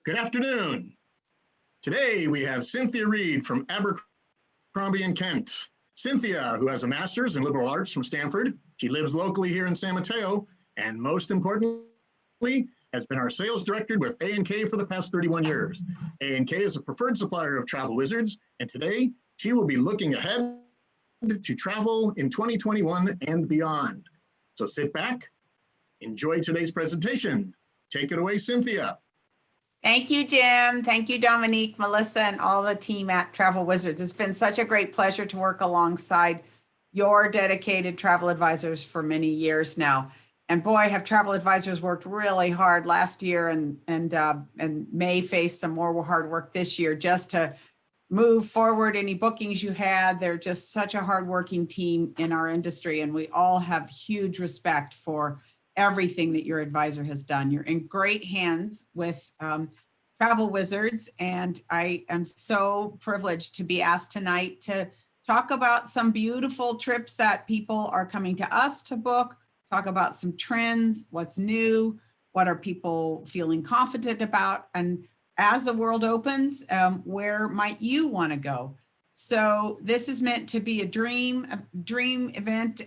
Good afternoon. Today we have Cynthia Reed from Abercrombie in Kent. Cynthia, who has a master's in liberal arts from Stanford. She lives locally here in San Mateo, and most importantly, has been our sales director with A&K for the past 31 years. A&K is a preferred supplier of travel wizards, and today she will be looking ahead to travel in 2021 and beyond. So sit back, enjoy today's presentation. Take it away, Cynthia. Thank you, Jim. Thank you, Dominique, Melissa, and all the team at Travel Wizards. It's been such a great pleasure to work alongside your dedicated travel advisors for many years now. And boy, have travel advisors worked really hard last year and may face some more hard work this year just to move forward any bookings you had. They're just such a hardworking team in our industry, and we all have huge respect for everything that your advisor has done. You're in great hands with Travel Wizards, and I am so privileged to be asked tonight to talk about some beautiful trips that people are coming to us to book, talk about some trends, what's new, what are people feeling confident about, and as the world opens, where might you want to go? So this is meant to be a dream event,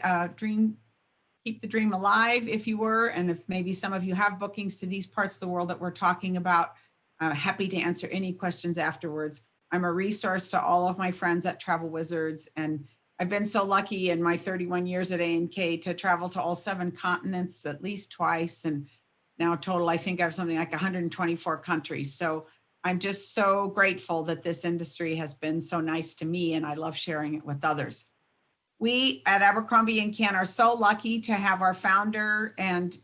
keep the dream alive, if you were, and if maybe some of you have bookings to these parts of the world that we're talking about, happy to answer any questions afterwards. I'm a resource to all of my friends at Travel Wizards, and I've been so lucky in my 31 years at A&K to travel to all 7 continents at least twice, and now total, I think I have something like 124 countries. So I'm just so grateful that this industry has been so nice to me, and I love sharing it with others. We at Abercrombie & Kent are so lucky to have our founder and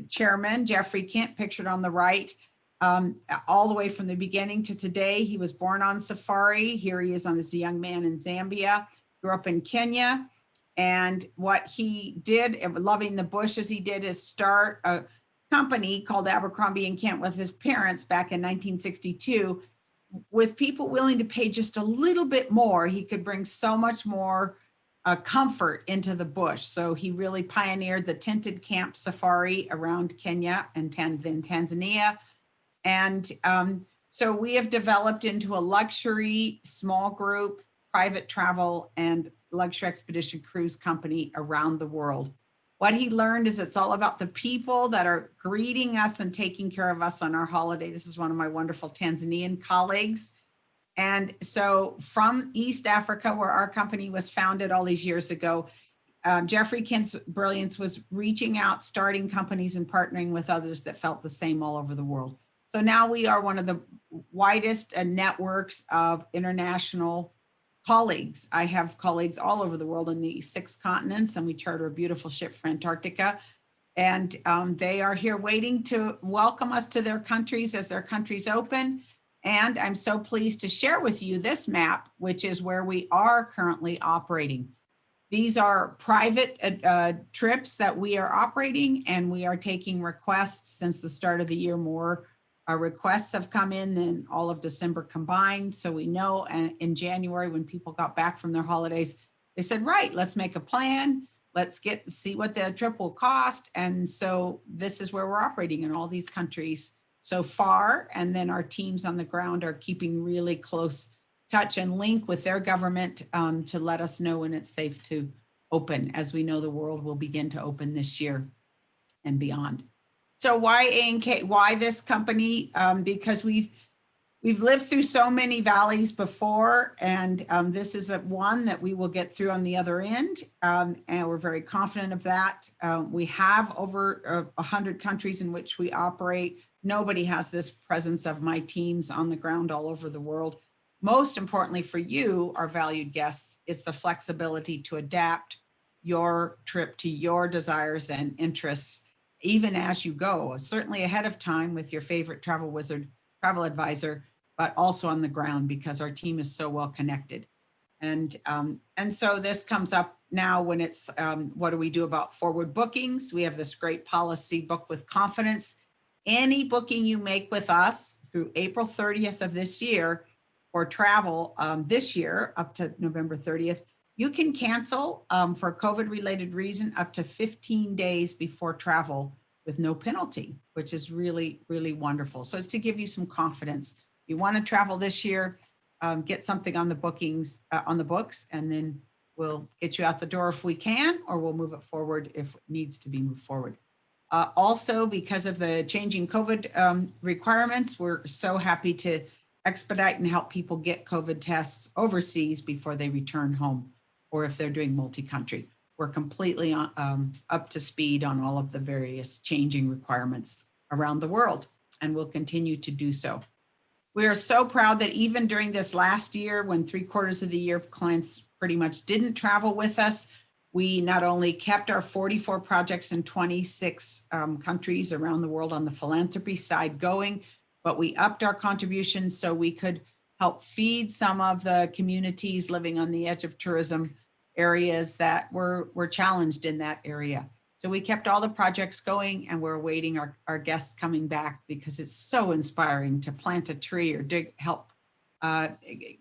chairman, Jeffrey Kent, pictured on the right, all the way from the beginning to today. He was born on safari. Here he is as a young man in Zambia, grew up in Kenya. And what he did, loving the bush as he did, is start a company called Abercrombie & Kent with his parents back in 1962. With people willing to pay just a little bit more, he could bring so much more comfort into the bush. So he really pioneered the tented camp safari around Kenya and then Tanzania. And so we have developed into a luxury, small group, private travel and luxury expedition cruise company around the world. What he learned is it's all about the people that are greeting us and taking care of us on our holiday. This is one of my wonderful Tanzanian colleagues. And so from East Africa, where our company was founded all these years ago, Jeffrey Kent's brilliance was reaching out, starting companies and partnering with others that felt the same all over the world. So now we are one of the widest networks of international colleagues. I have colleagues all over the world in the 6 continents, and we charter a beautiful ship for Antarctica. And they are here waiting to welcome us to their countries as their countries open. And I'm so pleased to share with you this map, which is where we are currently operating. These are private trips that we are operating, and we are taking requests since the start of the year. More requests have come in than all of December combined. So we know, and in January, when people got back from their holidays, they said, right, let's make a plan. Let's see what the trip will cost. And so this is where we're operating in all these countries so far. And then our teams on the ground are keeping really close touch and link with their government to let us know when it's safe to open, as we know the world will begin to open this year and beyond. So why A&K? Why this company? Because we've lived through so many valleys before, and this is one that we will get through on the other end, and we're very confident of that. We have over 100 countries in which we operate. Nobody has this presence of my teams on the ground all over the world. Most importantly for you, our valued guests, is the flexibility to adapt your trip to your desires and interests, even as you go, certainly ahead of time with your favorite travel wizard, travel advisor, but also on the ground because our team is so well connected. And so this comes up now when it's, what do we do about forward bookings? We have this great policy, book with confidence. Any booking you make with us through April 30th of this year for travel this year up to November 30th, you can cancel for a COVID-related reason up to 15 days before travel with no penalty, which is really, really wonderful. So it's to give you some confidence. If you want to travel this year, get something on the bookings, on the books, and then we'll get you out the door if we can, or we'll move it forward if it needs to be moved forward. Also, because of the changing COVID requirements, we're so happy to expedite and help people get COVID tests overseas before they return home, or if they're doing multi-country. We're completely up to speed on all of the various changing requirements around the world, and we'll continue to do so. We are so proud that even during this last year, when 3/4 of the year clients pretty much didn't travel with us, we not only kept our 44 projects in 26 countries around the world on the philanthropy side going, but we upped our contributions so we could help feed some of the communities living on the edge of tourism areas that were challenged in that area. So we kept all the projects going, and we're awaiting our guests coming back, because it's so inspiring to plant a tree or help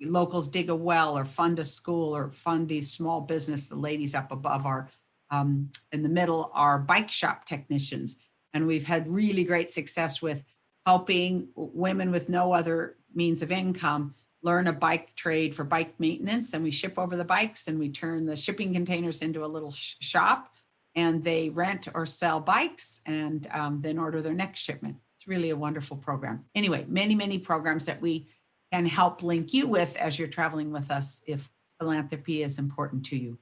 locals dig a well, or fund a school, or fund a small business. The ladies up above are, in the middle, are bike shop technicians. And we've had really great success with helping women with no other means of income learn a bike trade for bike maintenance. And we ship over the bikes, and we turn the shipping containers into a little shop, and they rent or sell bikes, and then order their next shipment. It's really a wonderful program. Anyway, many, many programs that we can help link you with as you're traveling with us if philanthropy is important to you.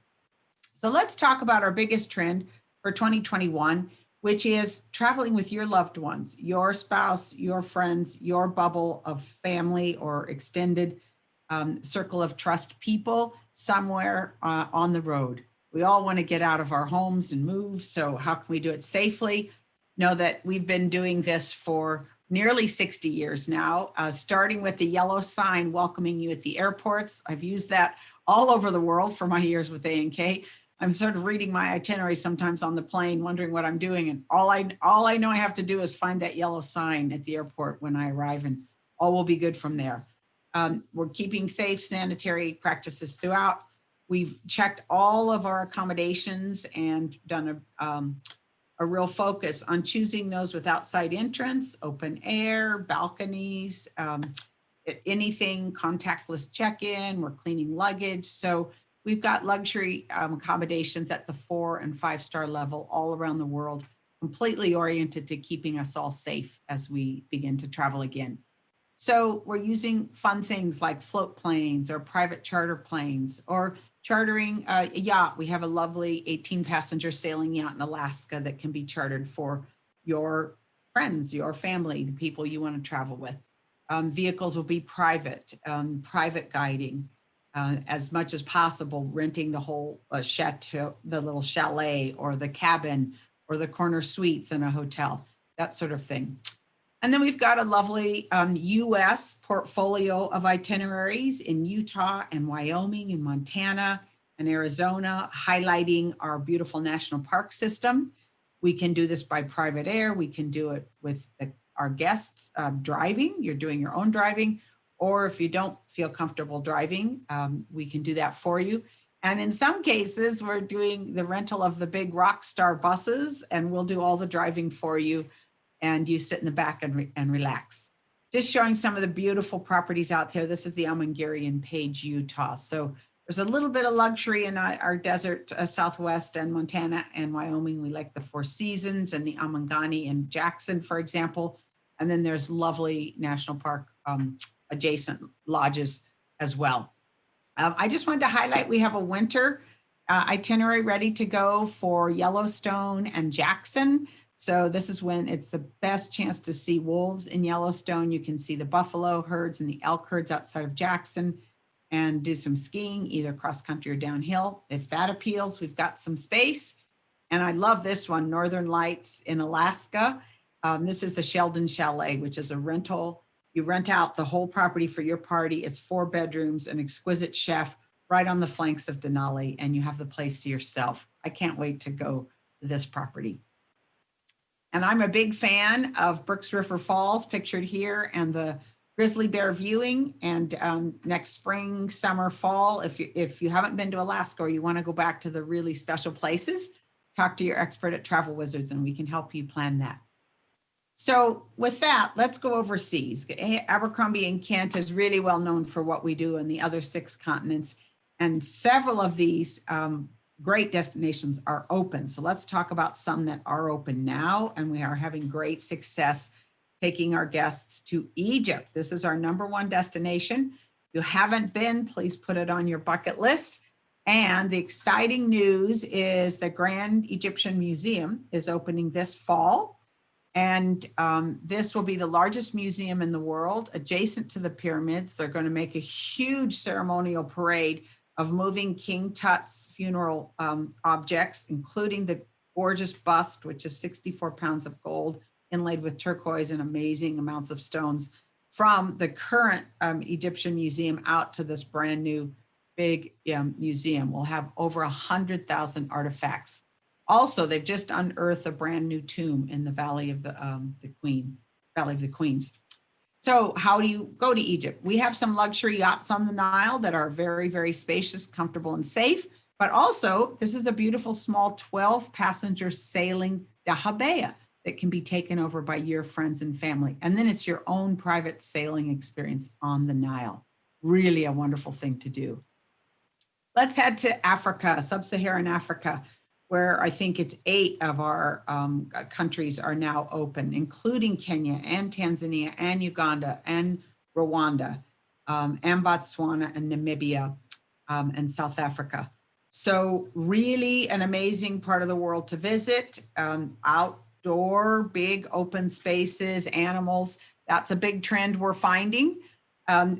So let's talk about our biggest trend for 2021, which is traveling with your loved ones, your spouse, your friends, your bubble of family or extended circle of trust people somewhere on the road. We all want to get out of our homes and move. So how can we do it safely? Know that we've been doing this for nearly 60 years now, starting with the yellow sign welcoming you at the airports. I've used that all over the world for my years with A&K. I'm sort of reading my itinerary sometimes on the plane, wondering what I'm doing. And all I know I have to do is find that yellow sign at the airport when I arrive, and all will be good from there. We're keeping safe sanitary practices throughout. We've checked all of our accommodations and done a real focus on choosing those with outside entrance, open air, balconies, anything contactless check-in. We're cleaning luggage. So we've got luxury accommodations at the 4- and 5-star level all around the world, completely oriented to keeping us all safe as we begin to travel again. So we're using fun things like float planes or private charter planes, or chartering a yacht. We have a lovely 18-passenger sailing yacht in Alaska that can be chartered for your friends, your family, the people you want to travel with. Vehicles will be private guiding. As much as possible, renting the whole chateau, the little chalet or the cabin or the corner suites in a hotel, that sort of thing. And then we've got a lovely US portfolio of itineraries in Utah and Wyoming and Montana and Arizona, highlighting our beautiful national park system. We can do this by private air. We can do it with our guests driving. You're doing your own driving. Or if you don't feel comfortable driving, we can do that for you. And in some cases, we're doing the rental of the big rock star buses, and we'll do all the driving for you, and you sit in the back and relax. Just showing some of the beautiful properties out there. This is the Amangiri in Page, Utah. So there's a little bit of luxury in our desert Southwest and Montana and Wyoming. We like the Four Seasons and the Amangani in Jackson, for example. And then there's lovely national park adjacent lodges as well. I just wanted to highlight, we have a winter itinerary ready to go for Yellowstone and Jackson. So this is when it's the best chance to see wolves in Yellowstone. You can see the buffalo herds and the elk herds outside of Jackson, and do some skiing, either cross country or downhill. If that appeals, we've got some space. And I love this one, Northern Lights in Alaska. This is the Sheldon Chalet, which is a rental. You rent out the whole property for your party. It's 4 bedrooms, an exquisite chef right on the flanks of Denali, and you have the place to yourself. I can't wait to go to this property. And I'm a big fan of Brooks River Falls, pictured here, and the grizzly bear viewing. And next spring, summer, fall, if you haven't been to Alaska or you want to go back to the really special places, talk to your expert at Travel Wizards and we can help you plan that. So with that, let's go overseas. Abercrombie and Kent is really well known for what we do in the other 6 continents. And several of these great destinations are open. So let's talk about some that are open now. And we are having great success taking our guests to Egypt. This is our #1 destination. If you haven't been, please put it on your bucket list. And the exciting news is the Grand Egyptian Museum is opening this fall. And this will be the largest museum in the world, adjacent to the pyramids. They're going to make a huge ceremonial parade of moving King Tut's funeral objects, including the gorgeous bust, which is 64 pounds of gold, inlaid with turquoise and amazing amounts of stones, from the current Egyptian museum out to this brand new big museum. We'll have over 100,000 artifacts. Also, they've just unearthed a brand new tomb in the Valley of the Queens. So how do you go to Egypt? We have some luxury yachts on the Nile that are very, very spacious, comfortable, and safe. But also, this is a beautiful small 12-passenger sailing dahabeah that can be taken over by your friends and family. And then it's your own private sailing experience on the Nile. Really a wonderful thing to do. Let's head to Africa, sub-Saharan Africa, where I think it's 8 of our countries are now open, including Kenya and Tanzania and Uganda and Rwanda and Botswana and Namibia and South Africa. So really an amazing part of the world to visit. Outdoor, big open spaces, animals. That's a big trend we're finding.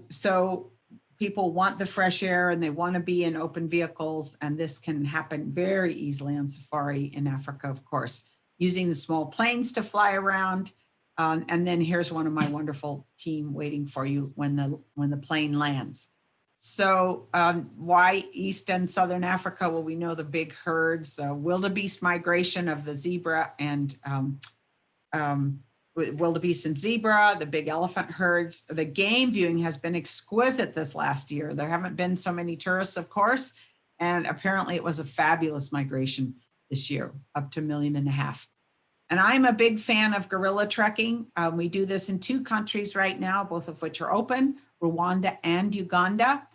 So people want the fresh air and they want to be in open vehicles, and this can happen very easily on safari in Africa, of course, using the small planes to fly around. And then here's one of my wonderful team waiting for you when the plane lands. So why East and Southern Africa? Well, we know the big herds, wildebeest migration of the zebra and wildebeest and zebra, the big elephant herds. The game viewing has been exquisite this last year. There haven't been so many tourists, of course, and apparently it was a fabulous migration this year, up to 1.5 million. And I'm a big fan of gorilla trekking. We do this in 2 countries right now, both of which are open, Rwanda and Uganda.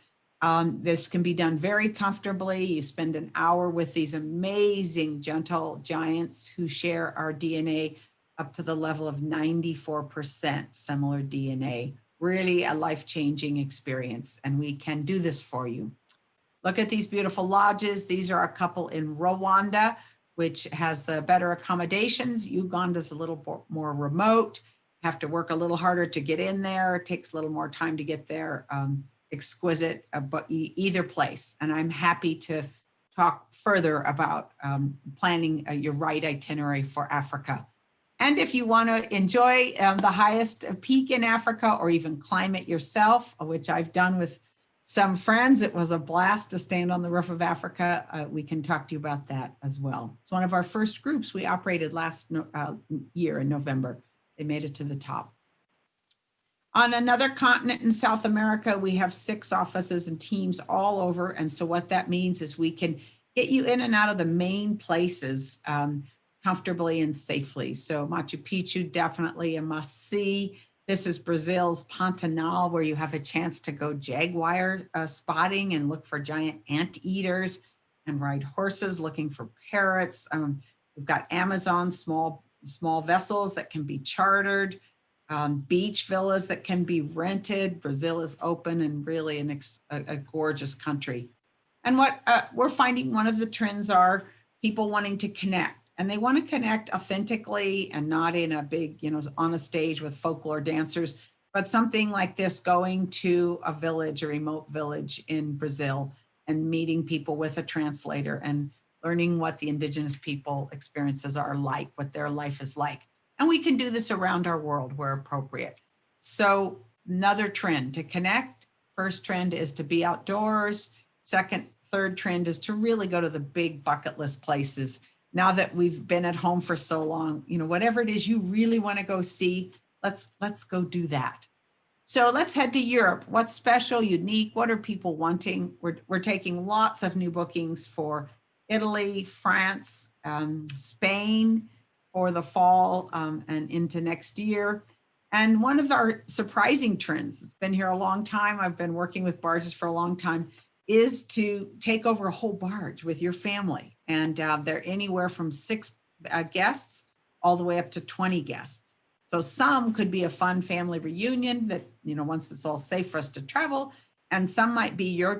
This can be done very comfortably. You spend an hour with these amazing gentle giants who share our DNA up to the level of 94% similar DNA. Really a life-changing experience, and we can do this for you. Look at these beautiful lodges. These are a couple in Rwanda, which has the better accommodations. Uganda's a little more remote. Have to work a little harder to get in there. It takes a little more time to get there. Exquisite, but either place. And I'm happy to talk further about planning your right itinerary for Africa. And if you want to enjoy the highest peak in Africa or even climb it yourself, which I've done with some friends, it was a blast to stand on the roof of Africa. We can talk to you about that as well. It's one of our first groups we operated last year in November. They made it to the top. On another continent in South America, we have 6 offices and teams all over. And so what that means is we can get you in and out of the main places comfortably and safely. So Machu Picchu, definitely a must see. This is Brazil's Pantanal, where you have a chance to go jaguar spotting and look for giant anteaters and ride horses looking for parrots. We've got Amazon small vessels that can be chartered, beach villas that can be rented. Brazil is open and really a gorgeous country. And what we're finding, one of the trends are people wanting to connect. And they want to connect authentically and not in a big, on a stage with folklore dancers, but something like this, going to a village, a remote village in Brazil and meeting people with a translator and learning what the indigenous people experiences are like, what their life is like. And we can do this around our world where appropriate. So another trend to connect. First trend is to be outdoors. Third trend is to really go to the big bucket list places. Now that we've been at home for so long, whatever it is you really want to go see, let's go do that. So let's head to Europe. What's special, unique? What are people wanting? We're taking lots of new bookings for Italy, France, Spain for the fall and into next year. And one of our surprising trends, it's been here a long time, I've been working with barges for a long time, is to take over a whole barge with your family. And they're anywhere from 6 guests all the way up to 20 guests. So some could be a fun family reunion that, once it's all safe for us to travel, and some might be your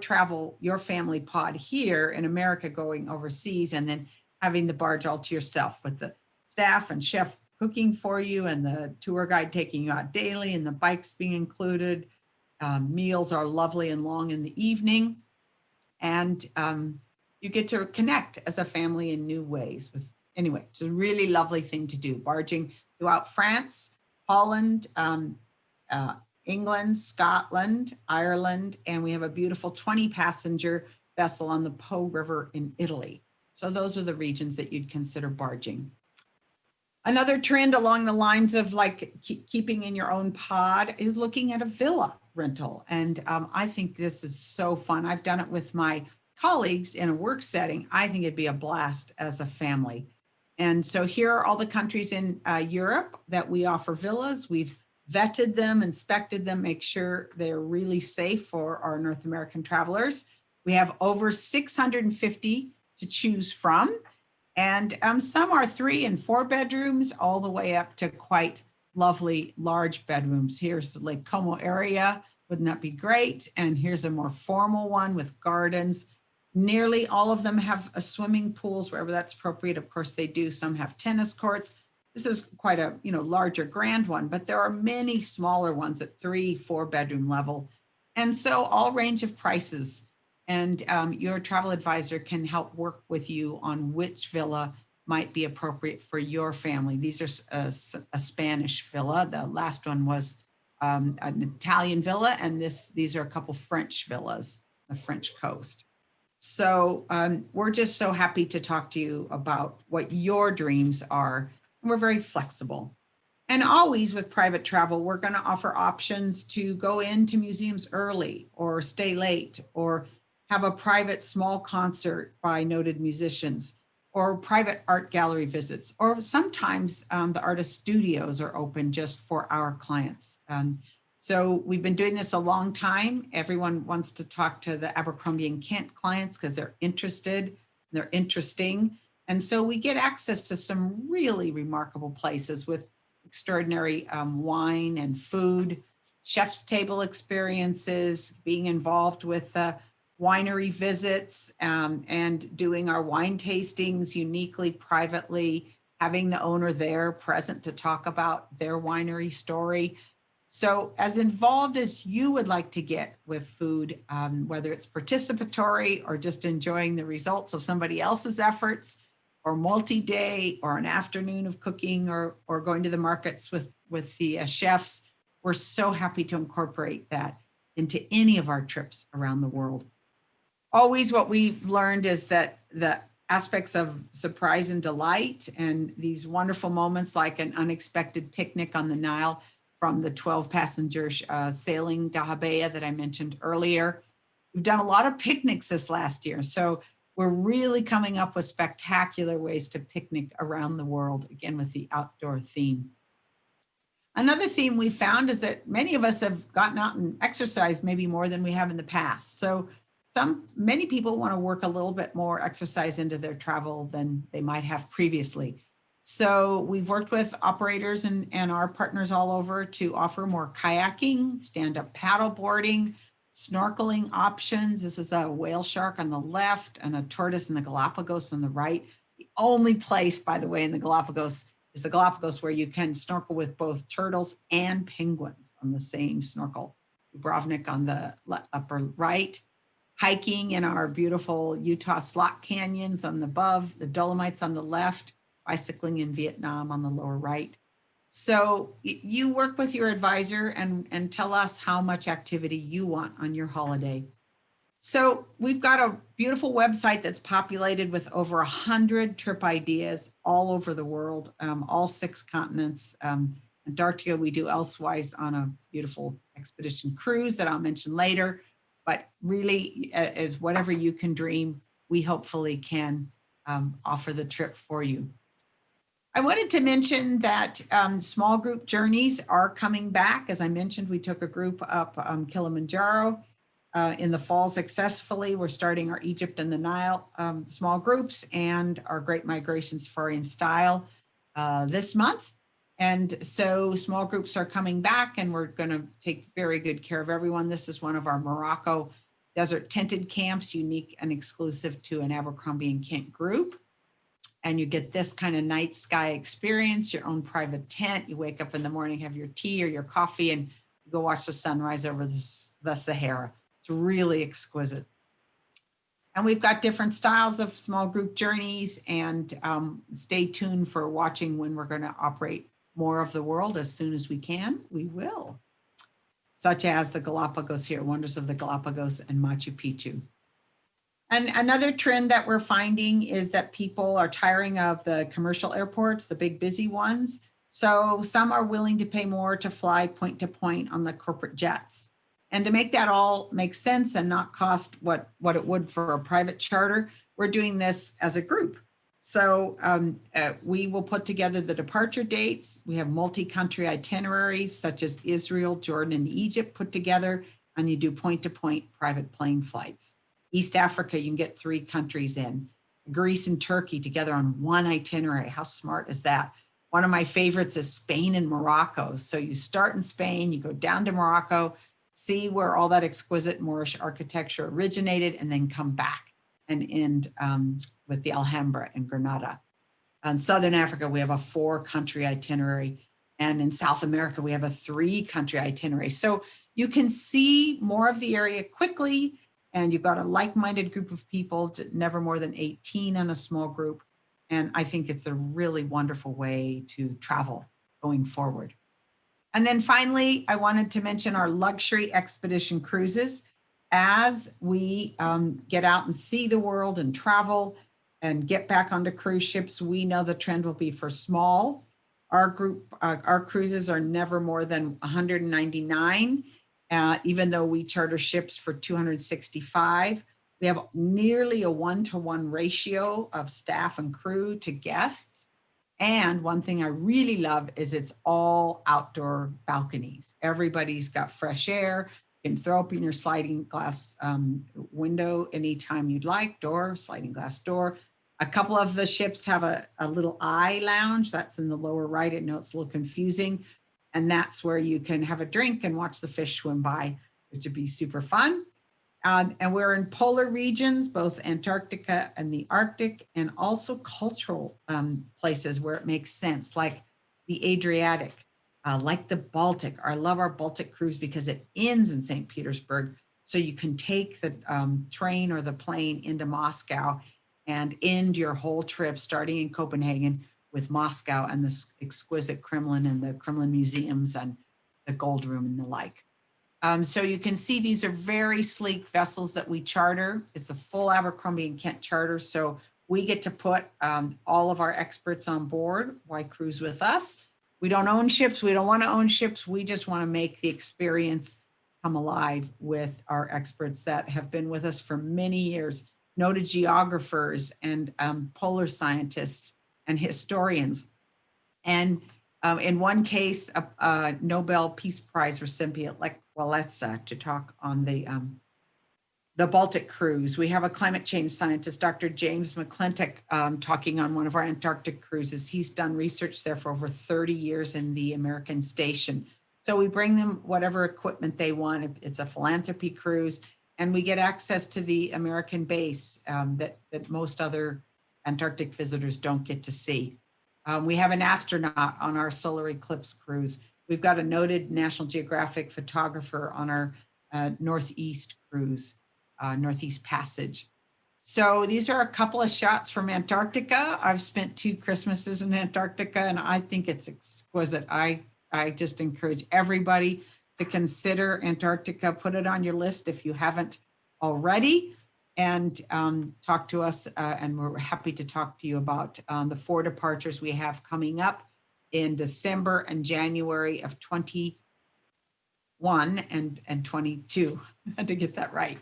family pod here in America going overseas, and then having the barge all to yourself with the staff and chef cooking for you and the tour guide taking you out daily and the bikes being included. Meals are lovely and long in the evening. And you get to connect as a family in new ways. Anyway, it's a really lovely thing to do. Barging throughout France, Holland, England, Scotland, Ireland, and we have a beautiful 20-passenger vessel on the Po River in Italy. So those are the regions that you'd consider barging. Another trend along the lines of like keeping in your own pod is looking at a villa rental. And I think this is so fun. I've done it with my colleagues in a work setting. I think it'd be a blast as a family. And so here are all the countries in Europe that we offer villas. We've vetted them, inspected them, make sure they're really safe for our North American travelers. We have over 650 to choose from. And some are 3 and 4 bedrooms, all the way up to quite lovely large bedrooms. Here's the Lake Como area. Wouldn't that be great? And here's a more formal one with gardens. Nearly all of them have swimming pools wherever that's appropriate. Of course, they do. Some have tennis courts. This is quite a larger grand one, but there are many smaller ones at 3, 4 bedroom level. And so all range of prices. And your travel advisor can help work with you on which villa might be appropriate for your family. These are a Spanish villa. The last one was an Italian villa, and these are a couple French villas, the French coast. So we're just so happy to talk to you about what your dreams are. And we're very flexible. And always with private travel, we're going to offer options to go into museums early or stay late or have a private small concert by noted musicians or private art gallery visits, or sometimes the artist studios are open just for our clients. So we've been doing this a long time. Everyone wants to talk to the Abercrombie and Kent clients because they're interested, they're interesting. And so we get access to some really remarkable places with extraordinary wine and food, chef's table experiences, being involved with winery visits and doing our wine tastings uniquely, privately, having the owner there present to talk about their winery story. So as involved as you would like to get with food, whether it's participatory or just enjoying the results of somebody else's efforts, or multi-day, or an afternoon of cooking, or going to the markets with the chefs, we're so happy to incorporate that into any of our trips around the world. Always what we've learned is that the aspects of surprise and delight and these wonderful moments like an unexpected picnic on the Nile from the 12-passenger sailing dahabeah that I mentioned earlier. We've done a lot of picnics this last year, so we're really coming up with spectacular ways to picnic around the world, again, with the outdoor theme. Another theme we found is that many of us have gotten out and exercised maybe more than we have in the past. So many people want to work a little bit more exercise into their travel than they might have previously. So we've worked with operators and our partners all over to offer more kayaking, stand-up paddle boarding, snorkeling options. This is a whale shark on the left and a tortoise in the Galapagos on the right. The only place, by the way, in the Galapagos is the Galapagos where you can snorkel with both turtles and penguins on the same snorkel. Dubrovnik on the upper right. Hiking in our beautiful Utah slot canyons on the above, the Dolomites on the left, bicycling in Vietnam on the lower right. So you work with your advisor and tell us how much activity you want on your holiday. So we've got a beautiful website that's populated with over 100 trip ideas all over the world, all 6 continents. Antarctica, we do elsewise on a beautiful expedition cruise that I'll mention later. But really, as whatever you can dream, we hopefully can offer the trip for you. I wanted to mention that small group journeys are coming back. As I mentioned, we took a group up Kilimanjaro in the fall successfully. We're starting our Egypt and the Nile small groups and our Great Migration Safari and Style this month. And so small groups are coming back, and we're going to take very good care of everyone. This is one of our Morocco desert tented camps, unique and exclusive to an Abercrombie and Kent group. And you get this kind of night sky experience, your own private tent. You wake up in the morning, have your tea or your coffee, and go watch the sunrise over the Sahara. It's really exquisite. And we've got different styles of small group journeys, and stay tuned for watching when we're going to operate more of the world. As soon as we can, we will. Such as the Galapagos here, Wonders of the Galapagos and Machu Picchu. And another trend that we're finding is that people are tiring of the commercial airports, the big busy ones. So some are willing to pay more to fly point to point on the corporate jets. And to make that all make sense and not cost what it would for a private charter, we're doing this as a group. So we will put together the departure dates. We have multi-country itineraries such as Israel, Jordan, and Egypt put together, and you do point-to-point private plane flights. East Africa, you can get 3 countries in. Greece and Turkey together on one itinerary. How smart is that? One of my favorites is Spain and Morocco. So you start in Spain, you go down to Morocco, see where all that exquisite Moorish architecture originated, and then come back and end with the Alhambra in Granada. In Southern Africa, we have a 4-country itinerary. And in South America, we have a 3-country itinerary. So you can see more of the area quickly, and you've got a like-minded group of people, never more than 18 in a small group. And I think it's a really wonderful way to travel going forward. And then finally, I wanted to mention our luxury expedition cruises. As we get out and see the world and travel and get back onto cruise ships, we know the trend will be for small. Our cruises are never more than 199. Even though we charter ships for 265, we have nearly a 1-to-1 ratio of staff and crew to guests. And one thing I really love is it's all outdoor balconies. Everybody's got fresh air. You can throw open your sliding glass window anytime you'd like, sliding glass door. A couple of the ships have a little eye lounge. That's in the lower right. I know it's a little confusing. And that's where you can have a drink and watch the fish swim by, which would be super fun. And we're in polar regions, both Antarctica and the Arctic, and also cultural places where it makes sense, like the Adriatic, like the Baltic. I love our Baltic cruise because it ends in St. Petersburg. So you can take the train or the plane into Moscow and end your whole trip starting in Copenhagen with Moscow and the exquisite Kremlin and the Kremlin museums and the Gold Room and the like. So you can see these are very sleek vessels that we charter. It's a full Abercrombie and Kent charter. So we get to put all of our experts on board. Why cruise with us? We don't own ships. We don't want to own ships. We just want to make the experience come alive with our experts that have been with us for many years, noted geographers and polar scientists and historians. And in one case, a Nobel Peace Prize recipient like Walesa to talk on the Baltic cruise. We have a climate change scientist, Dr. James McClintock, talking on one of our Antarctic cruises. He's done research there for over 30 years in the American station. So we bring them whatever equipment they want. It's a philanthropy cruise, and we get access to the American base that most other Antarctic visitors don't get to see. We have an astronaut on our solar eclipse cruise. We've got a noted National Geographic photographer on our Northeast cruise, Northeast Passage. So these are a couple of shots from Antarctica. I've spent 2 Christmases in Antarctica, and I think it's exquisite. I just encourage everybody to consider Antarctica. Put it on your list if you haven't already, and talk to us. And we're happy to talk to you about the 4 departures we have coming up in December and January of 21 and 22. I had to get that right.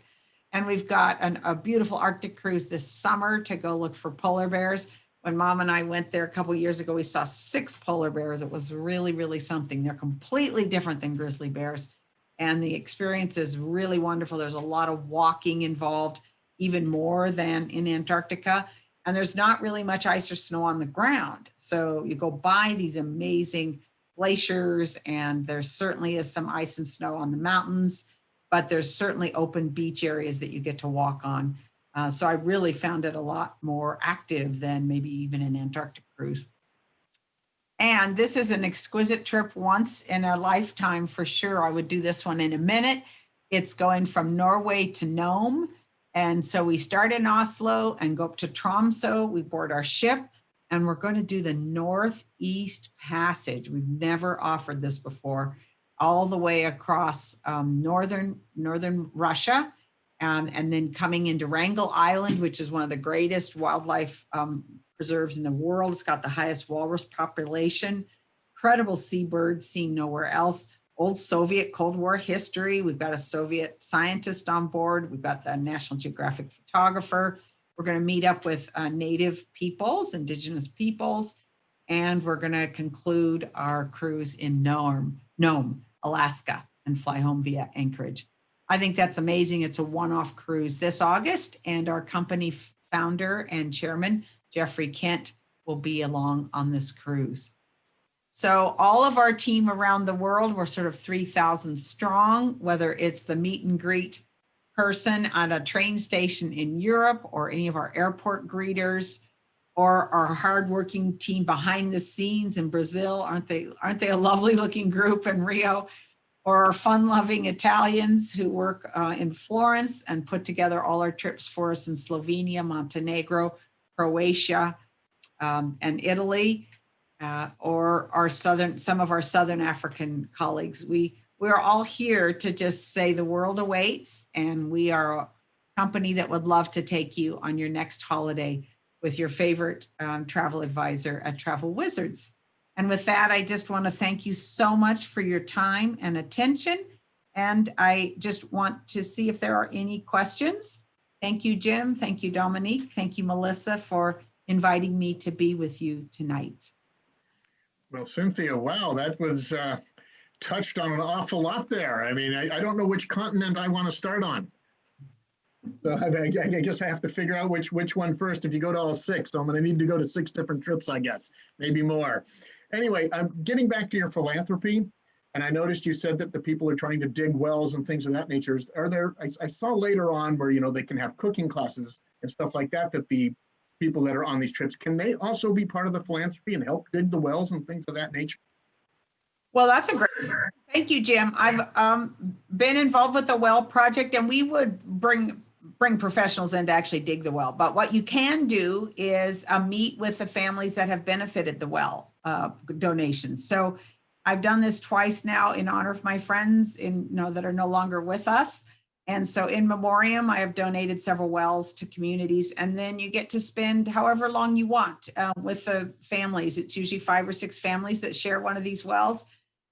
And we've got a beautiful Arctic cruise this summer to go look for polar bears. When Mom and I went there a couple of years ago, we saw 6 polar bears. It was really, really something. They're completely different than grizzly bears. And the experience is really wonderful. There's a lot of walking involved, even more than in Antarctica. And there's not really much ice or snow on the ground. So you go by these amazing glaciers, and there certainly is some ice and snow on the mountains, but there's certainly open beach areas that you get to walk on. So I really found it a lot more active than maybe even an Antarctic cruise. And this is an exquisite trip, once in a lifetime for sure. I would do this one in a minute. It's going from Norway to Nome. And so we start in Oslo and go up to Tromsø. We board our ship, and we're going to do the Northeast Passage. We've never offered this before, all the way across northern Russia, and then coming into Wrangel Island, which is one of the greatest wildlife preserves in the world. It's got the highest walrus population, incredible seabirds seen nowhere else. Old Soviet Cold War history. We've got a Soviet scientist on board. We've got the National Geographic photographer. We're going to meet up with native peoples, indigenous peoples, and we're going to conclude our cruise in Nome, Alaska, and fly home via Anchorage. I think that's amazing. It's a one-off cruise this August, and our company founder and chairman, Jeffrey Kent, will be along on this cruise. So all of our team around the world, we're sort of 3,000 strong, whether it's the meet and greet person at a train station in Europe, or any of our airport greeters, or our hardworking team behind the scenes in Brazil. Aren't they a lovely looking group in Rio? Or our fun-loving Italians who work in Florence and put together all our trips for us in Slovenia, Montenegro, Croatia, and Italy. Or some of our Southern African colleagues. We're all here to just say the world awaits, and we are a company that would love to take you on your next holiday with your favorite travel advisor at Travel Wizards. And with that, I just want to thank you so much for your time and attention. And I just want to see if there are any questions. Thank you, Jim. Thank you, Dominique. Thank you, Melissa, for inviting me to be with you tonight. Well, Cynthia, wow, that was touched on an awful lot there. I mean, I don't know which continent I want to start on. So I guess I have to figure out which one first. If you go to all 6, so I'm going to need to go to 6 different trips, I guess, maybe more. Anyway, I'm getting back to your philanthropy, and I noticed you said that the people are trying to dig wells and things of that nature. Are there? I saw later on where they can have cooking classes and stuff like that. That the people that are on these trips, can they also be part of the philanthropy and help dig the wells and things of that nature? Well, that's a great. Thank you, Jim. I've been involved with the well project, and we would bring professionals in to actually dig the well. But what you can do is meet with the families that have benefited the well donations. So I've done this twice now in honor of my friends that are no longer with us. And so in memoriam, I have donated several wells to communities, and then you get to spend however long you want with the families. It's usually 5 or 6 families that share one of these wells.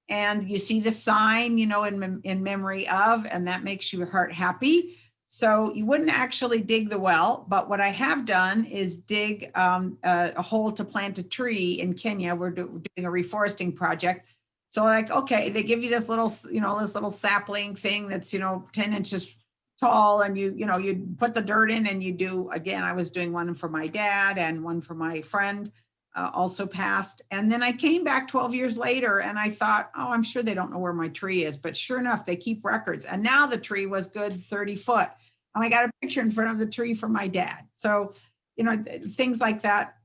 And you see the sign, in memory of, and that makes your heart happy. So you wouldn't actually dig the well, but what I have done is dig a hole to plant a tree in Kenya. We're doing a reforesting project. So okay, they give you this little sapling thing that's, 10 inches tall, and you put the dirt in, and you do, again, I was doing one for my dad and one for my friend, also passed. And then I came back 12 years later, and I thought, oh, I'm sure they don't know where my tree is, but sure enough, they keep records. And now the tree was good 30 foot. And I got a picture in front of the tree for my dad. So, things like that,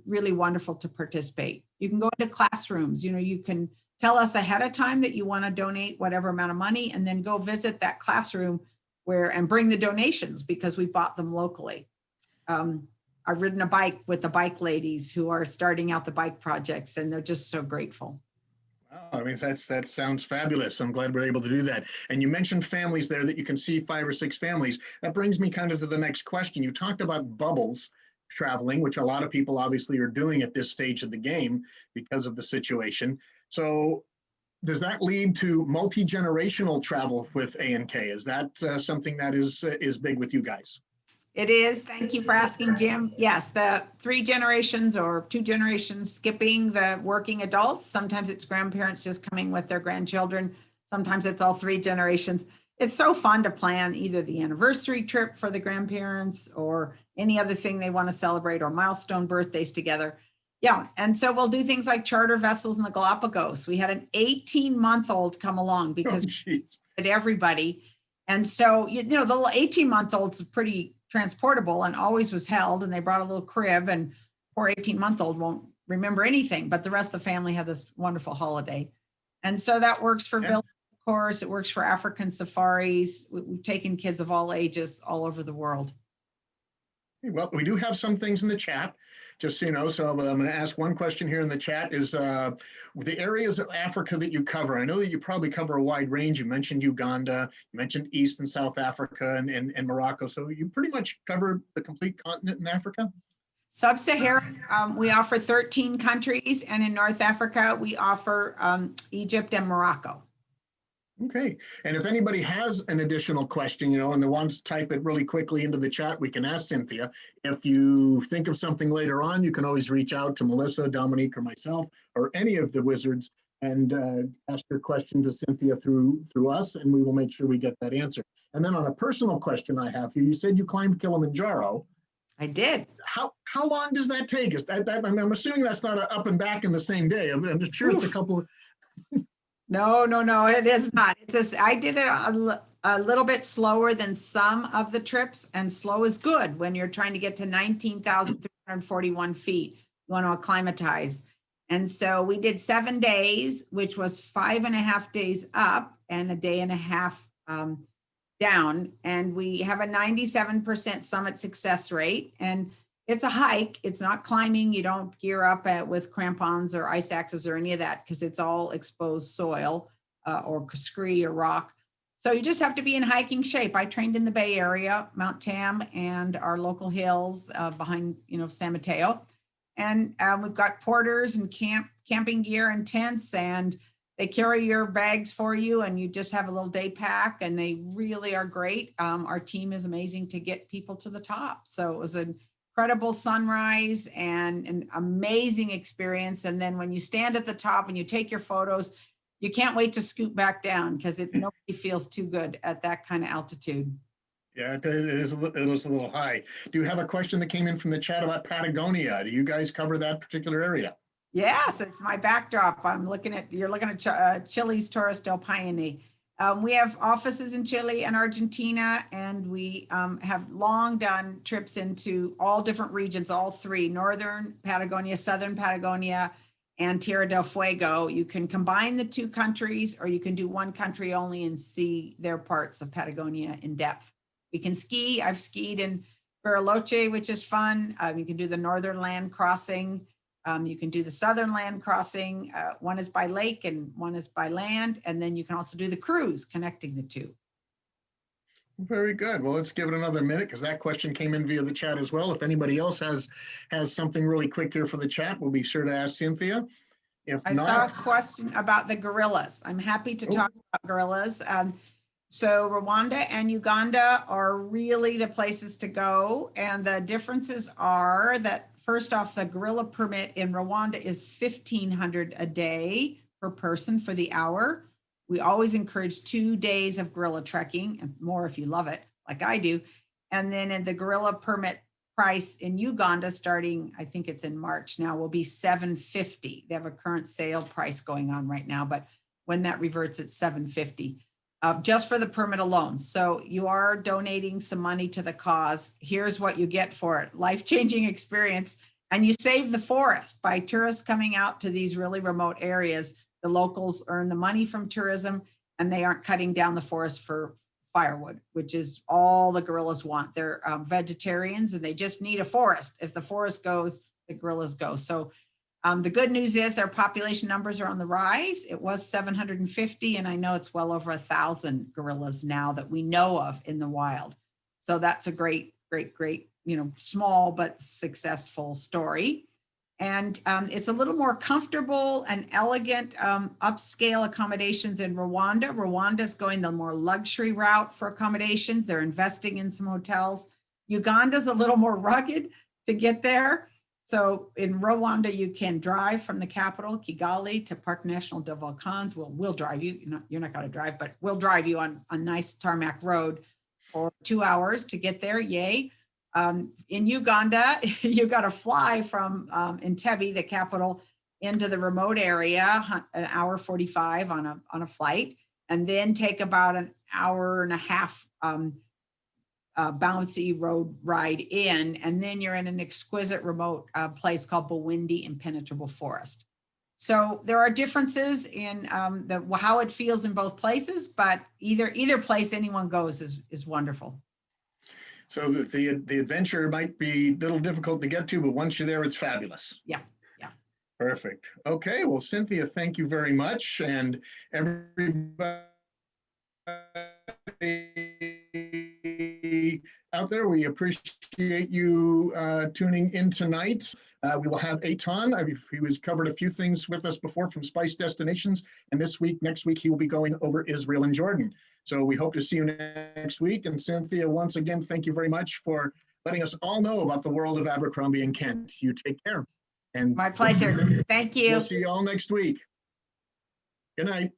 really wonderful to participate. You can go into classrooms, you can tell us ahead of time that you want to donate whatever amount of money, and then go visit that classroom and bring the donations, because we bought them locally. I've ridden a bike with the bike ladies who are starting out the bike projects, and they're just so grateful. Wow, I mean, that sounds fabulous. I'm glad we're able to do that. And you mentioned families there, that you can see 5 or 6 families. That brings me kind of to the next question. You talked about bubbles traveling, which a lot of people obviously are doing at this stage of the game because of the situation. So does that lead to multi-generational travel with A&K? Is that something that is big with you guys? It is. Thank you for asking, Jim. Yes, the 3 generations or 2 generations skipping the working adults. Sometimes it's grandparents just coming with their grandchildren. Sometimes it's all 3 generations. It's so fun to plan either the anniversary trip for the grandparents or any other thing they want to celebrate or milestone birthdays together. Yeah. And so we'll do things like charter vessels in the Galapagos. We had an 18-month-old come along because everybody. And so, the little 18-month-old's pretty transportable and always was held. And they brought a little crib, and poor 18-month-old won't remember anything, but the rest of the family had this wonderful holiday. And so that works for village, of course. It works for African safaris. We've taken kids of all ages all over the world. Well, we do have some things in the chat, just so you know. So I'm going to ask one question here in the chat is the areas of Africa that you cover. I know that you probably cover a wide range. You mentioned Uganda, you mentioned East and South Africa and Morocco. So you pretty much cover the complete continent in Africa? Sub-Saharan, we offer 13 countries. And in North Africa, we offer Egypt and Morocco. Okay. And if anybody has an additional question, and they want to type it really quickly into the chat, we can ask Cynthia. If you think of something later on, you can always reach out to Melissa, Dominique, or myself, or any of the wizards and ask your question to Cynthia through us, and we will make sure we get that answer. And then on a personal question I have here, you said you climbed Kilimanjaro. I did. How long does that take? Is that I'm assuming that's not up and back in the same day. I'm sure it's a couple of... No, it is not. I did it a little bit slower than some of the trips, and slow is good when you're trying to get to 19,341 feet. You want to acclimatize. And so we did 7 days, which was 5.5 days up and a day and a half down. And we have a 97% summit success rate. And it's a hike. It's not climbing. You don't gear up with crampons or ice axes or any of that because it's all exposed soil or scree or rock. So you just have to be in hiking shape. I trained in the Bay Area, Mount Tam, and our local hills behind, San Mateo. And we've got porters and camping gear and tents, and they carry your bags for you, and you just have a little day pack, and they really are great. Our team is amazing to get people to the top. So it was an incredible sunrise and an amazing experience. And then when you stand at the top and you take your photos, you can't wait to scoot back down because nobody feels too good at that kind of altitude. Yeah, it is a little high. Do you have a question that came in from the chat about Patagonia? Do you guys cover that particular area? Yes, it's my backdrop. You're looking at Chile's Torres del Paine. We have offices in Chile and Argentina, and we have long done trips into all different regions, all 3, Northern Patagonia, Southern Patagonia, and Tierra del Fuego. You can combine the 2 countries, or you can do one country only and see their parts of Patagonia in depth. We can ski. I've skied in Bariloche, which is fun. You can do the Northern Land Crossing. You can do the Southern Land Crossing. One is by lake and one is by land. And then you can also do the cruise connecting the 2. Very good. Well, let's give it another minute because that question came in via the chat as well. If anybody else has something really quick here for the chat, we'll be sure to ask Cynthia. I saw a question about the gorillas. I'm happy to talk about gorillas. So Rwanda and Uganda are really the places to go. And the differences are that, first off, the gorilla permit in Rwanda is $1,500 a day per person for the hour. We always encourage 2 days of gorilla trekking, and more if you love it, like I do. And then in the gorilla permit price in Uganda, starting, I think it's in March now, will be $750. They have a current sale price going on right now, but when that reverts, it's $750. Just for the permit alone. So you are donating some money to the cause. Here's what you get for it. Life-changing experience. And you save the forest by tourists coming out to these really remote areas. The locals earn the money from tourism, and they aren't cutting down the forest for firewood, which is all the gorillas want. They're vegetarians, and they just need a forest. If the forest goes, the gorillas go. So the good news is their population numbers are on the rise. It was 750, and I know it's well over 1,000 gorillas now that we know of in the wild. So that's a great, small but successful story. And it's a little more comfortable and elegant upscale accommodations in Rwanda. Rwanda's going the more luxury route for accommodations. They're investing in some hotels. Uganda's a little more rugged to get there. So in Rwanda, you can drive from the capital, Kigali, to Parc National des Volcans. We'll drive you. You're not going to drive, but we'll drive you on a nice tarmac road for 2 hours to get there. Yay. In Uganda, you got to fly from Entebbe, the capital, into the remote area, an hour 45 on a flight, and then take about an hour and a half bouncy road ride in, and then you're in an exquisite remote place called Bwindi Impenetrable Forest. So there are differences in how it feels in both places, but either place anyone goes is wonderful. So the adventure might be a little difficult to get to, but once you're there, it's fabulous. Yeah. Perfect. Okay. Well, Cynthia, thank you very much. And everybody out there, we appreciate you tuning in tonight. We will have Eitan. He was covered a few things with us before from Spice Destinations. And next week, he will be going over Israel and Jordan. So we hope to see you next week. And Cynthia, once again, thank you very much for letting us all know about the world of Abercrombie and Kent. You take care. And my pleasure. Thank you. We'll see you all next week. Good night.